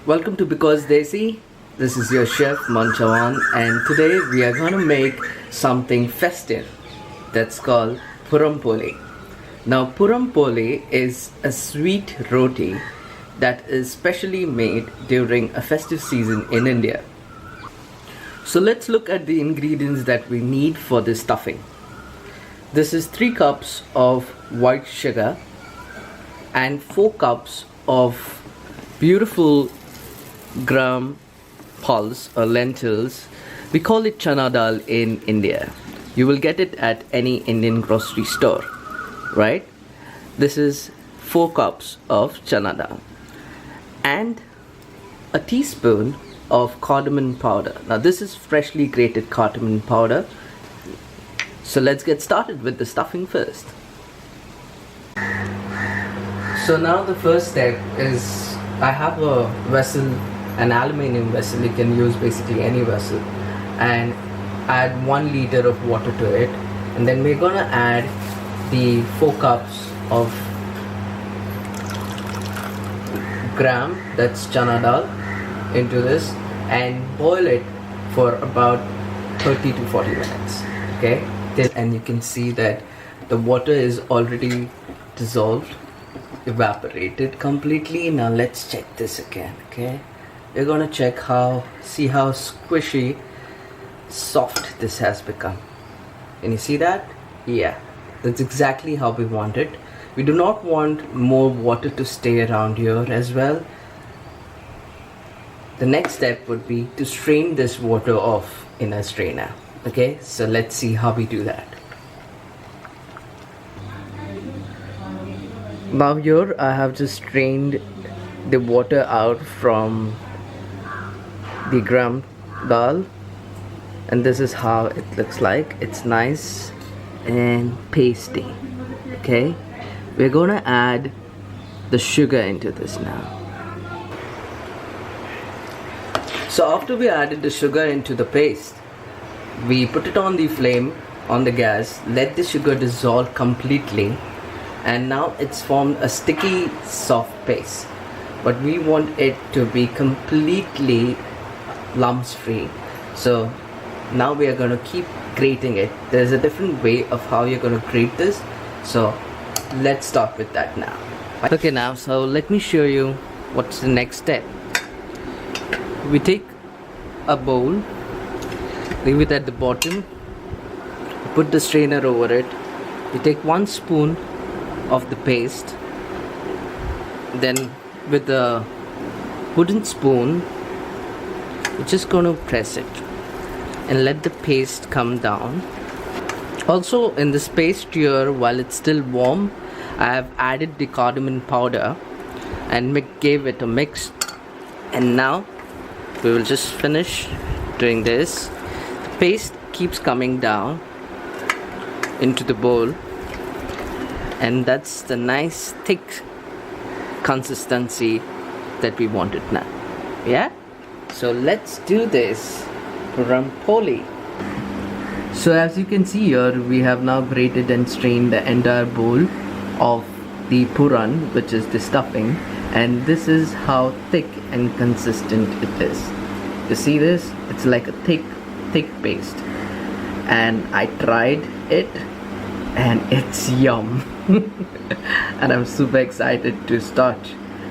Welcome to Because Desi. This is your chef Manchawan, and today we are going to make something festive that's called Puran Poli. Now Puran Poli is a sweet roti that is specially made during a festive season in India. So let's look at the ingredients that we need for this stuffing. This is 3 cups of white sugar and 4 cups of beautiful gram pulse or lentils. We call it CHANNA dal in India. You will get it at any Indian grocery store, right? This is 4 cups of CHANNA dal and a teaspoon of cardamom powder. Now this is freshly grated cardamom powder. So let's get started with the stuffing first. So now the first step is, I have a vessel, an aluminium vessel. You can use basically any vessel, and add 1 liter of water to it, and then we're gonna add the 4 cups of gram, that's CHANNA dal, into this and boil it for about 30 to 40 minutes. Okay, and you can see that the water is already dissolved, evaporated completely. Now let's check this again. Okay, we're gonna check see how squishy, soft this has become. Can you see that? Yeah, that's exactly how we want it. We do not want more water to stay around here as well. The next step would be to strain this water off in a strainer. Okay, so let's see how we do that. Now here I have just strained the water out from the gram dal, and this is how it looks like. It's nice and pasty. Okay, we're gonna add the sugar into this now. So after we added the sugar into the paste, we put it on the flame on the gas, let the sugar dissolve completely, and now it's formed a sticky soft paste. But we want it to be completely lumps free. So now we are going to keep grating it. There's a different way of how you're going to grate this, so let's start with that now. Okay, now so let me show you what's the next step. We take a bowl, leave it at the bottom, put the strainer over it. We take 1 spoon of the paste, then with a wooden spoon we're just going to press it and let the paste come down. Also in this paste here, while it's still warm, I have added the cardamom powder and gave it a mix, and now we will just finish doing this. The paste keeps coming down into the bowl, and that's the nice thick consistency that we wanted now. Yeah, so let's do this Puran Poli. So as you can see here, we have now grated and strained the entire bowl of the puran, which is the stuffing, and this is how thick and consistent it is. You see this? It's like a thick paste, and I tried it and it's yum. And I'm super excited to start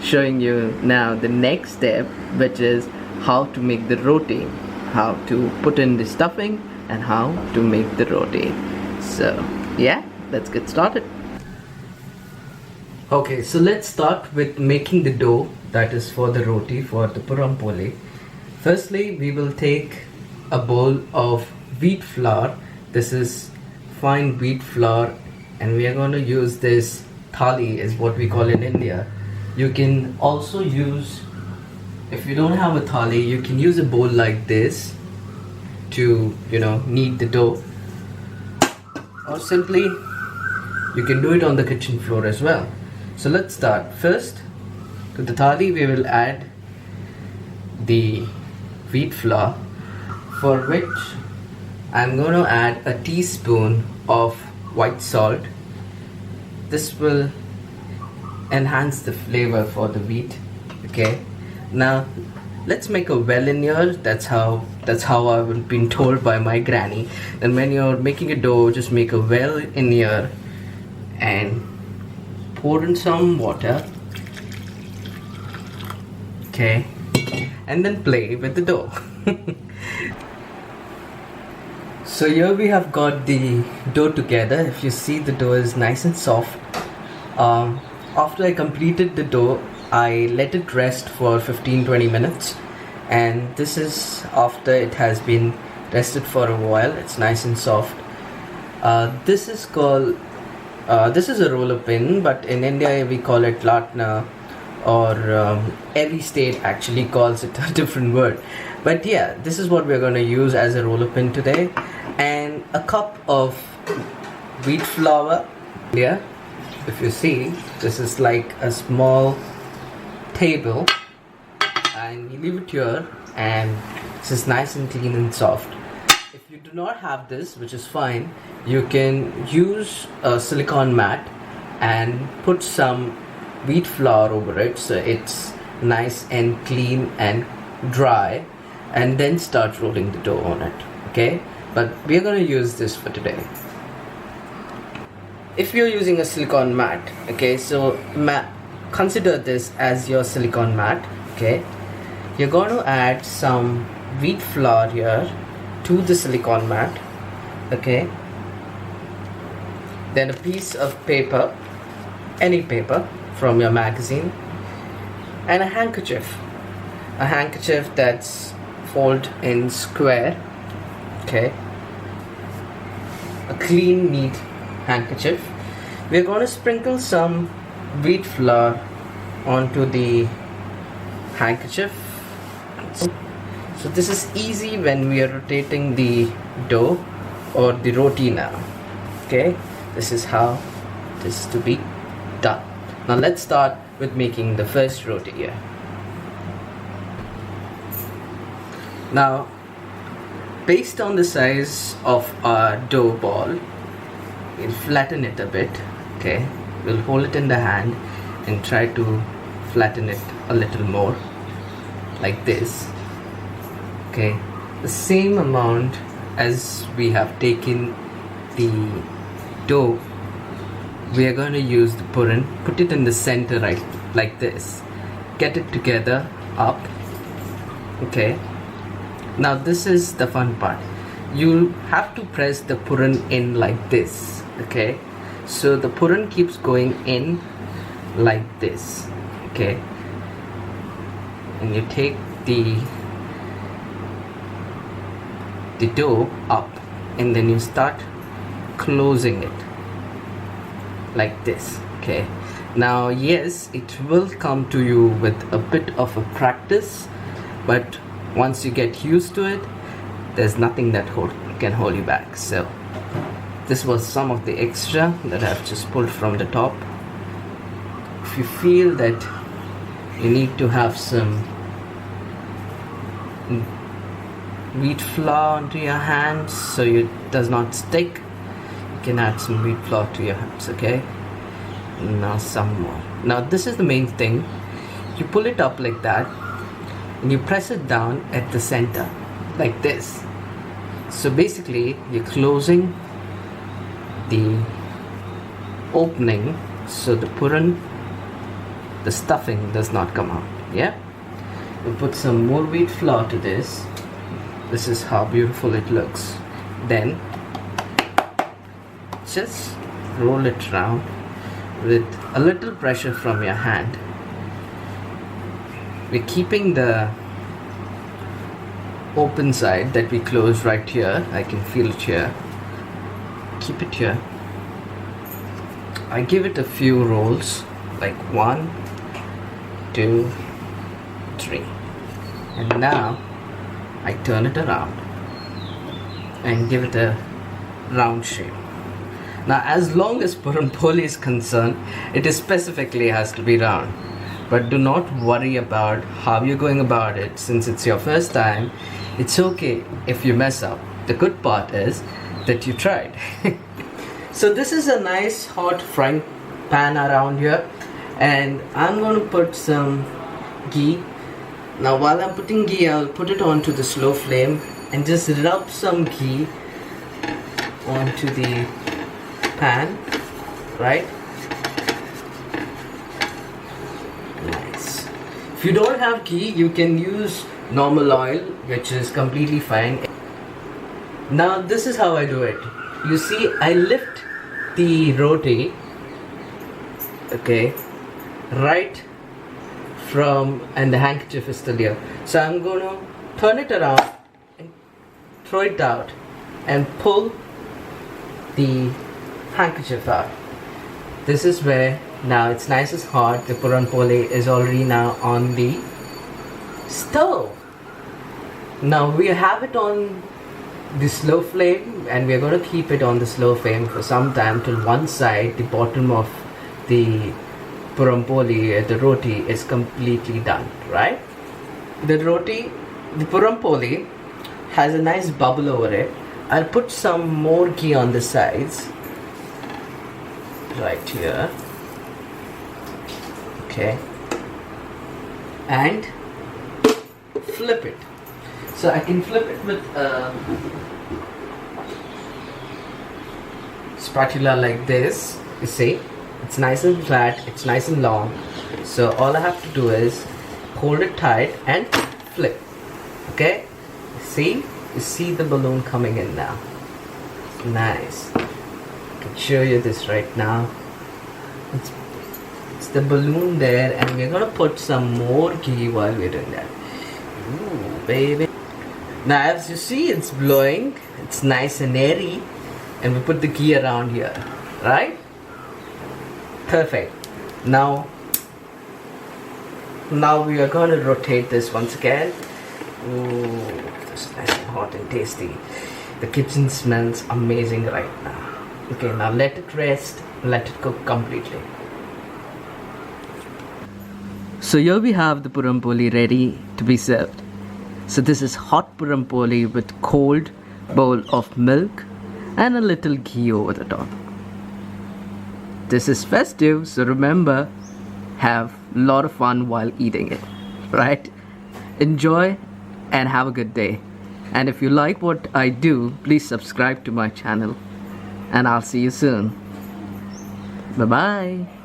showing you now the next step, which is how to make the roti, how to put in the stuffing and how to make the roti. So yeah, let's get started. Okay, so let's start with making the dough that is for the roti, for the Puran Poli. Firstly, we will take a bowl of wheat flour. This is fine wheat flour, and we are going to use this thali, is what we call in India. You can also use, if you don't have a thali, you can use a bowl like this to, knead the dough, or simply you can do it on the kitchen floor as well. So let's start. First, to the thali we will add the wheat flour, for which I'm going to add a teaspoon of white salt. This will enhance the flavor for the wheat. Okay, now let's make a well in here. That's how I've been told by my granny. And when you're making a dough, just make a well in here and pour in some water. Okay, and then play with the dough. So here we have got the dough together. If you see, the dough is nice and soft. After I completed the dough, I let it rest for 15-20 minutes, and this is after it has been rested for a while. It's nice and soft. This is called this is a roller pin, but in India we call it latna, or every state actually calls it a different word. But yeah, this is what we're going to use as a roller pin today. And a cup of wheat flour. Yeah, if you see, this is like a small table, and you leave it here, and this is nice and clean and soft. If you do not have this, which is fine, you can use a silicone mat and put some wheat flour over it, so it's nice and clean and dry, and then start rolling the dough on it. Okay, but we're going to use this for today. If you're using a silicone mat, okay, so consider this as your silicone mat. Okay, you're going to add some wheat flour here to the silicone mat. Okay, then a piece of paper, any paper from your magazine, and a handkerchief that's folded in square. Okay, a clean, neat handkerchief. We're going to sprinkle some wheat flour onto the handkerchief. So this is easy when we are rotating the dough or the roti now. Okay, this is how this is to be done. Now let's start with making the first roti here. Now, based on the size of our dough ball, we'll flatten it a bit. Okay, we'll hold it in the hand and try to flatten it a little more, like this. Okay, the same amount as we have taken the dough, we are going to use the puran. Put it in the center, right, like this. Get it together up. Okay, now this is the fun part. You have to press the puran in like this. Okay, so the puran keeps going in like this. Okay, and you take the dough up, and then you start closing it like this. Okay, now yes, it will come to you with a bit of a practice, but once you get used to it, there's nothing that can hold you back. So this was some of the extra that I've just pulled from the top. If you feel that you need to have some wheat flour onto your hands so it does not stick, you can add some wheat flour to your hands. Okay, now some more. Now this is the main thing. You pull it up like that, and you press it down at the center like this. So basically you're closing the opening so the puran, the stuffing, does not come out. Yeah, we put some more wheat flour to this. This is how beautiful it looks. Then just roll it around with a little pressure from your hand. We're keeping the open side that we closed right here. I can feel it here. Keep it here. I give it a few rolls, like 1, 2, 3, and now I turn it around and give it a round shape. Now, as long as Puran Poli is concerned, it specifically has to be round. But do not worry about how you're going about it, since it's your first time. It's okay if you mess up. the good part is that you tried. So this is a nice hot frying pan around here, and I'm going to put some ghee. Now while I'm putting ghee, I'll put it onto the slow flame and just rub some ghee onto the pan, right? Nice. If you don't have ghee, you can use normal oil, which is completely fine. Now this is how I do it. You see, I lift the roti, okay, right from, and the handkerchief is still here. So I'm going to turn it around and throw it out and pull the handkerchief out. This is where now it's nice and hot. The Puran Poli is already now on the stove. Now we have it on the slow flame, and we're going to keep it on the slow flame for some time till one side, the bottom of the Puran Poli, the roti, is completely done, right? The roti, the Puran Poli has a nice bubble over it. I'll put some more ghee on the sides, right here, okay, and flip it. So I can flip it with a spatula like this. You see, it's nice and flat, it's nice and long. So all I have to do is hold it tight and flip. Okay, see, you see the balloon coming in now. It's nice. I can show you this right now. It's the balloon there, and we're gonna put some more ghee while we're doing that. Ooh, baby. Now as you see, it's blowing, it's nice and airy, and we put the ghee around here, right? Perfect. Now we are going to rotate this once again. Ooh, it's nice and hot and tasty. The kitchen smells amazing right now. Okay, now let it rest, let it cook completely. So here we have the Puran Poli ready to be served. So this is hot Puran Poli with cold bowl of milk and a little ghee over the top. This is festive, so remember, have a lot of fun while eating it, right? Enjoy and have a good day. And if you like what I do, please subscribe to my channel, and I'll see you soon. Bye bye.